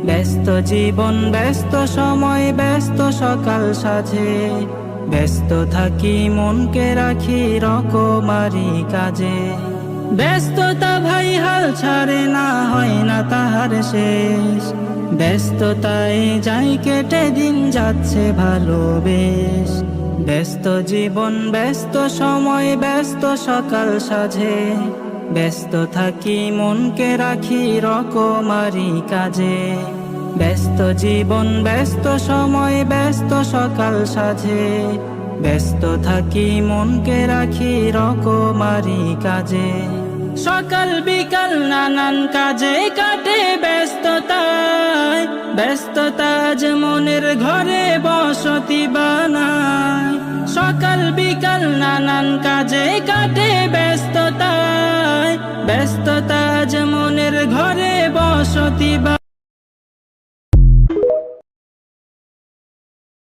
ব্যস্ত জীবন ব্যস্ত সময় ব্যস্ত সকাল সাজে, ব্যস্ত থাকি মনকে রাখি রকমারি কাজে। ব্যস্ততা ভাই হাল ছাড়ে না, হয় না তাহার শেষ, ব্যস্ততায় যাই কেটে দিন যাচ্ছে ভালো বেশ। ব্যস্ত জীবন ব্যস্ত সময় ব্যস্ত সকাল সাজে, ব্যস্ত থাকি মনকে রাখি রকমারি কাজে। ব্যস্ত জীবন ব্যস্ত সময় ব্যস্ত সকাল সাজে, ব্যস্ত থাকি মনকে রাখি রকমারি কাজে। সকাল বিকাল নানান কাজে কাটে ব্যস্ততায়, ব্যস্ততা যে মনের ঘরে বসতি বানায়। সকাল বিকাল নানান কাজে কাটে ব্যস্ততায়, ব্যস্ততা যে মনের ঘরে বসতি বানায়।